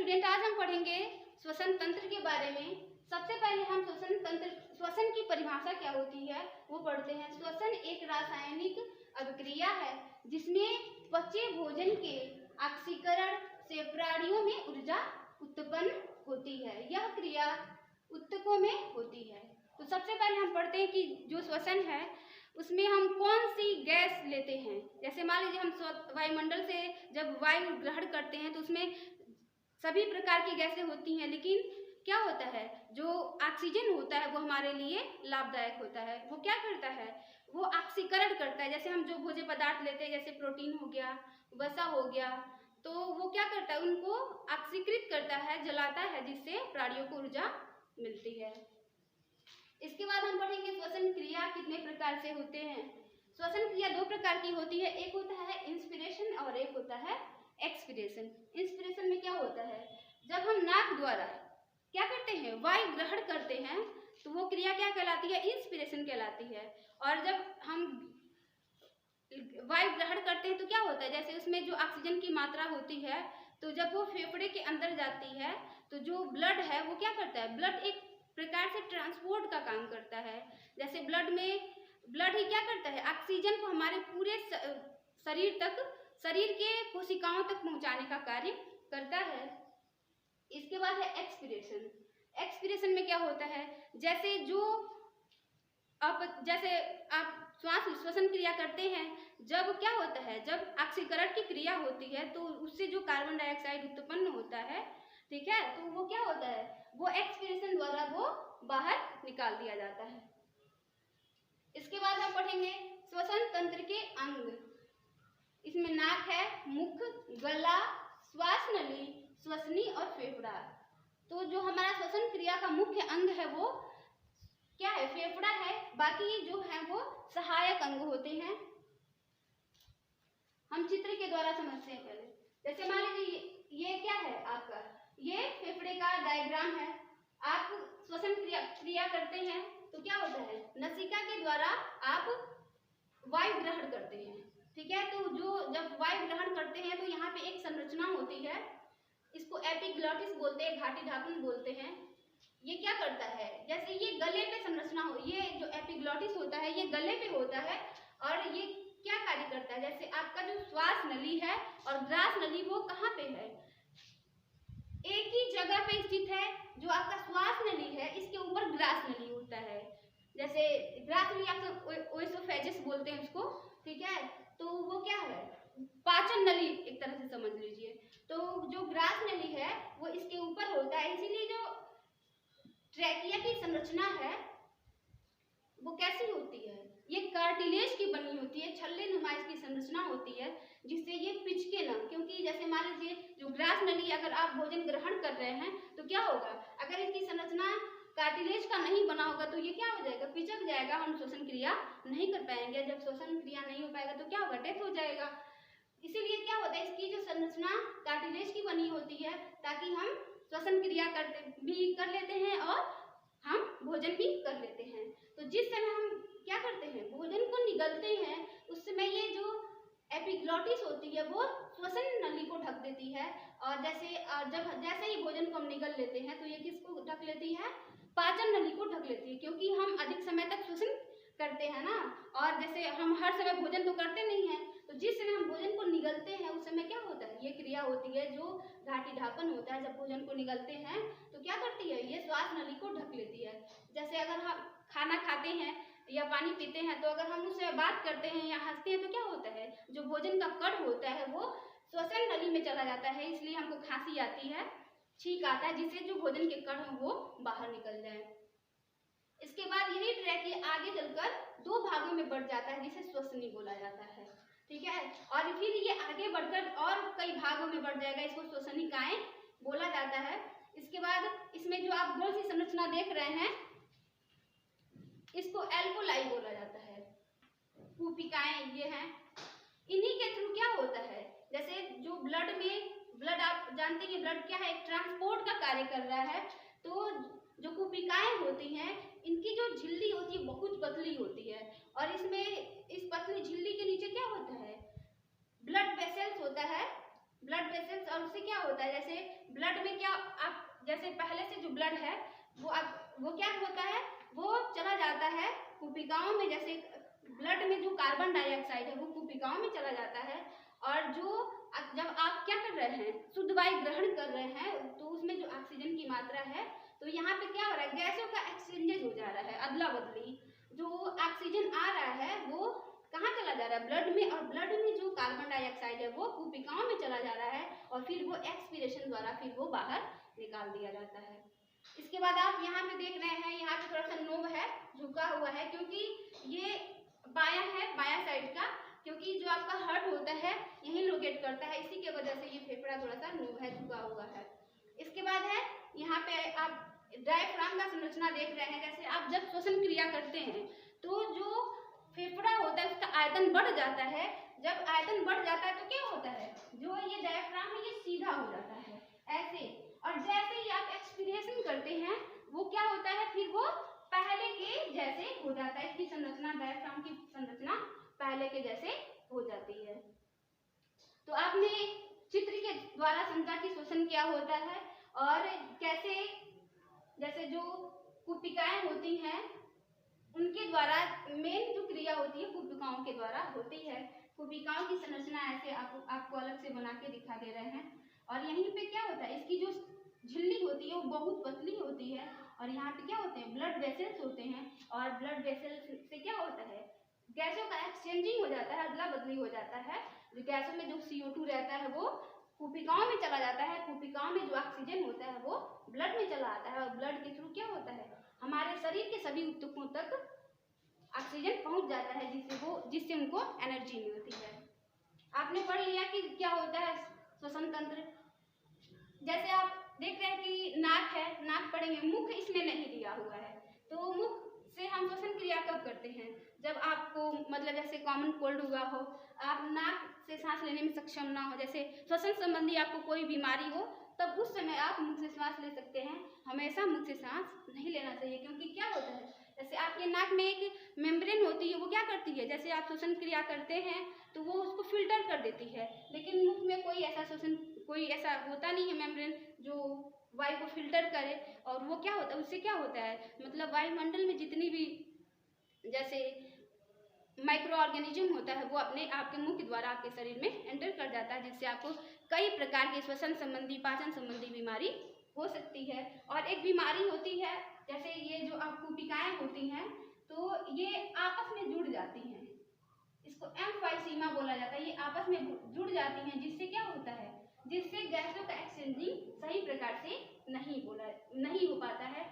Student, आज हम पढ़ेंगे श्वसन तंत्र के बारे में। सबसे पहले हम श्वसन की परिभाषा क्या होती है वो पढ़ते हैं। श्वसन एक रासायनिक अभिक्रिया है जिसमें पचे भोजन के ऑक्सीकरण से प्राणियों में ऊर्जा उत्पन्न होती है। यह क्रिया ऊतकों में होती है। तो सबसे पहले हम पढ़ते हैं कि जो श्वसन है उसमें हम कौन सी गैस लेते हैं। जैसे मान लीजिए हम वायुमंडल से जब वायु ग्रहण करते हैं तो उसमें सभी प्रकार की गैसें होती हैं, लेकिन क्या होता है, जो ऑक्सीजन होता है वो हमारे लिए लाभदायक होता है। वो क्या करता है, वो ऑक्सीकरण करता है। जैसे हम जो भोज्य पदार्थ लेते हैं, जैसे प्रोटीन हो गया, वसा हो गया, तो वो क्या करता है, उनको ऑक्सीकृत करता है, जलाता है, जिससे प्राणियों को ऊर्जा मिलती है। इसके बाद हम पढ़ेंगे श्वसन क्रिया कितने प्रकार से होते हैं। श्वसन क्रिया दो प्रकार की होती है, एक होता है इंस्पिरेशन और एक होता है एक्सपिरेशन। इंस्पिरेशन में क्या होता है, जब हम नाक द्वारा क्या करते हैं, वायु ग्रहण करते हैं, तो वो क्रिया क्या कहलाती है, इंस्पिरेशन कहलाती है। और जब हम वायु ग्रहण करते हैं तो क्या होता है, जैसे उसमें जो ऑक्सीजन की मात्रा होती है, तो जब वो फेफड़े के अंदर जाती है तो जो ब्लड है वो क्या करता है, ब्लड एक प्रकार से ट्रांसपोर्ट का काम करता है। जैसे ब्लड ही क्या करता है, ऑक्सीजन को हमारे पूरे शरीर तक, शरीर के कोशिकाओं तक पहुंचाने का कार्य करता है। इसके बाद है एक्सपिरेशन। एक्सपिरेशन में क्या होता है, जैसे आप श्वसन क्रिया करते हैं, जब क्या होता है, जब ऑक्सीकरण की क्रिया होती है तो उससे जो कार्बन डाइऑक्साइड उत्पन्न होता है, ठीक है, तो वो क्या होता है, वो एक्सपिरेशन द्वारा वो बाहर निकाल दिया जाता है। इसके बाद हम पढ़ेंगे श्वसन तंत्र के अंग। इसमें नाक है, मुख, गला, श्वास नली, श्वसनी और फेफड़ा। तो जो हमारा श्वसन क्रिया का मुख्य अंग है वो क्या है, फेफड़ा है। बाकी जो है वो सहायक अंग होते हैं। हम चित्र के द्वारा समझते हैं पहले। जैसे मान लीजिए ये क्या है आपका, ये फेफड़े का डायग्राम है। आप श्वसन क्रिया करते हैं तो क्या होता है, नसिका के द्वारा आप वायु ग्रहण करते हैं, ठीक है। तो जब वायु ग्रहण करते हैं तो यहाँ पे एक संरचना होती है, इसको एपिग्लॉटिस बोलते हैं, घाटी ढाकन बोलते हैं। ये क्या करता है, जैसे ये गले पे संरचना हो, ये जो एपिग्लॉटिस होता है ये गले पे होता है और ये क्या कार्य करता है, जैसे आपका जो श्वास नली है और ग्रास नली वो कहाँ पे है, एक ही जगह पे स्थित है। जो आपका श्वास नली है इसके ऊपर ग्रास नली होता है। जैसे ग्रास नली आप ओएसोफेजिस बोलते हैं उसको, ठीक है। तो वो क्या है, पाचन नली एक तरह से समझ लीजिए। तो जो ग्रास नली है वो इसके ऊपर होता है, इसीलिए जो ट्रैकिया की संरचना है वो कैसी होती है, ये कार्टिलेज की बनी होती है, छल्ले नुमा इसकी संरचना होती है, जिससे ये पिचके ना। क्योंकि जैसे मान लीजिए जो ग्रास नली, अगर आप भोजन ग्रहण कर रहे हैं तो क्या होगा, अगर इसकी संरचना कार्टिलेज का नहीं बना होगा तो ये क्या हो जाएगा, पिचक जाएगा, हम श्वसन क्रिया नहीं कर पाएंगे। जब श्वसन क्रिया नहीं हो पाएगा तो क्या होगा, डेथ हो जाएगा। इसीलिए क्या होता है, इसकी जो संरचना कार्टिलेज की बनी होती है ताकि हम श्वसन क्रिया कर लेते हैं और हम भोजन भी कर लेते हैं। तो जिस समय हम क्या करते हैं, भोजन को निगलते हैं, उस समय ये जो एपिग्लॉटिस होती है वो श्वसन नली को ढक देती है। और जैसे ही भोजन को हम निगल लेते हैं तो ये किसको ढक लेती है, पाचन नली को ढक लेती है। क्योंकि हम अधिक समय तक श्वसन करते हैं ना, और जैसे हम हर समय भोजन तो करते नहीं हैं, तो जिस समय हम भोजन को निगलते हैं उस समय क्या होता है, ये क्रिया होती है जो घाटी ढापन होता है। जब भोजन को निगलते हैं तो क्या करती है, ये श्वास नली को ढक लेती है। जैसे अगर हम खाना खाते हैं या पानी पीते हैं तो अगर हम उससे बात करते हैं या हंसते हैं तो क्या होता है, जो भोजन का कण होता है वो श्वसन नली में चला जाता है, इसलिए हमको खांसी आती है, छींक आता है, जिससे जो भोजन के कण हो वो बाहर निकल जाए। इसके बाद यही ट्रैकिया आगे चलकर दो भागों में बढ़ जाता है, जिसे श्वसनी बोला जाता है, ठीक है। और फिर ये आगे बढ़कर और कई भागों में बढ़ जाएगा, इसको श्वसनिकाएं बोला जाता है। इसके बाद इसमें जो आप गोल सी संरचना देख रहे हैं इसको एल्कोलाई बोला जाता है। कूपिकाएं ये हैं, इन्हीं के थ्रू क्या होता है, जैसे जो ब्लड आप जानते हैं ब्लड क्या है, एक ट्रांसपोर्ट का कार्य कर रहा है। तो जो कूपिकाएं होती हैं इनकी जो झिल्ली होती है बहुत पतली होती है, और इसमें इस पतली झिल्ली के नीचे क्या होता है, ब्लड वेसल्स होता है, ब्लड वेसल्स, और उससे क्या होता है, जैसे ब्लड में क्या आप जैसे पहले से जो ब्लड है वो क्या होता है, वो चला जाता है कुपिकाओं में। जैसे ब्लड में जो कार्बन डाइऑक्साइड है वो कुपिकाओं में चला जाता है, और जो जब आप क्या कर रहे हैं, शुद्ध वायु ग्रहण कर रहे हैं, तो उसमें जो ऑक्सीजन की मात्रा है, तो यहाँ पे क्या हो रहा है, गैसों का एक्सचेंजेस हो जा रहा है, अदला बदली। जो ऑक्सीजन आ रहा है वो कहाँ चला जा रहा है, ब्लड में, और ब्लड में जो कार्बन डाइऑक्साइड है वो कुपिकाओं में चला जा रहा है, और फिर वो एक्सपीरेशन द्वारा फिर वो बाहर निकाल दिया जाता है। इसके बाद आप यहाँ पे देख रहे हैं, यहाँ पे थोड़ा सा नोब है, झुका हुआ है, क्योंकि ये बायां है, बायां साइड का, क्योंकि जो आपका हार्ट होता है यही लोकेट करता है, इसी के वजह से ये फेफड़ा थोड़ा सा नोब है, झुका हुआ है। इसके बाद है यहाँ पे आप डायफ्राम का संरचना देख रहे हैं। जैसे आप जब श्वसन क्रिया करते हैं तो जो फेफड़ा होता है उसका आयतन बढ़ जाता है। जब आयतन बढ़ जाता है तो क्या होता है, जो ये डायफ्राम है ये सीधा हो जाता है ऐसे, और जैसे ही आप एक्सपीरेशन करते हैं वो क्या होता है, फिर वो पहले के जैसे हो जाता है। इसकी संरचना, डायफ्राम की संरचना पहले के जैसे हो जाती है। तो आपने चित्र के द्वारा समझा कि श्वसन क्या होता है और कैसे, जैसे जो कुपिकाएं होती हैं उनके द्वारा मेन जो क्रिया होती है कुपिकाओं के द्वारा होती है। कुपिकाओं की संरचना ऐसे आपको अलग से बना के दिखा दे रहे हैं। और यहीं पे क्या होता है, इसकी जो झिल्ली होती है वो बहुत पतली होती है, और यहाँ पे क्या होते हैं, ब्लड वेसल्स होते हैं, और ब्लड वेसल्स से क्या होता है, गैसों का एक्सचेंजिंग हो जाता है, अदला बदली हो जाता है। जो गैसों में जो CO2 रहता है वो कुपिकाओं में चला जाता है, कुपिकाओं में जो ऑक्सीजन होता है वो ब्लड में चला आता है, और ब्लड के थ्रू क्या होता है, हमारे शरीर के सभी ऊतकों तक ऑक्सीजन पहुंच जाता है, जिससे उनको एनर्जी मिलती है। आपने पढ़ लिया कि क्या होता है श्वसन तंत्र। जैसे आप देख रहे हैं कि नाक है, नाक पढ़ेंगे, मुख इसमें नहीं दिया हुआ है। तो मुख से हम श्वसन क्रिया कब करते हैं, जब आपको मतलब जैसे कॉमन कोल्ड हुआ हो, आप नाक से सांस लेने में सक्षम ना हो, जैसे श्वसन संबंधी आपको कोई बीमारी हो, तब उस समय आप मुख से सांस ले सकते हैं। हमेशा मुख से सांस नहीं लेना चाहिए, क्योंकि क्या होता है, जैसे आपके नाक में एक मेम्ब्रेन होती है, वो क्या करती है, जैसे आप श्वसन क्रिया करते हैं तो वो उसको फिल्टर कर देती है, लेकिन मुख में कोई ऐसा होता नहीं है मेम्ब्रेन जो वायु को फिल्टर करे। और वो क्या होता है, उससे क्या होता है, मतलब वायुमंडल में जितनी भी जैसे माइक्रो ऑर्गेनिज्म होता है वो अपने आपके मुंह के द्वारा आपके शरीर में एंटर कर जाता है, जिससे आपको कई प्रकार के श्वसन संबंधी, पाचन संबंधी बीमारी हो सकती है। और एक बीमारी होती है, जैसे ये जो कुपिकाएं होती हैं तो ये आपस में जुड़ जाती हैं, इसको एम्फाइसीमा बोला जाता है, ये आपस में जुड़ जाती हैं, जिससे क्या होता है, जिससे गैसों का एक्सचेंजिंग सही प्रकार से नहीं हो पाता है,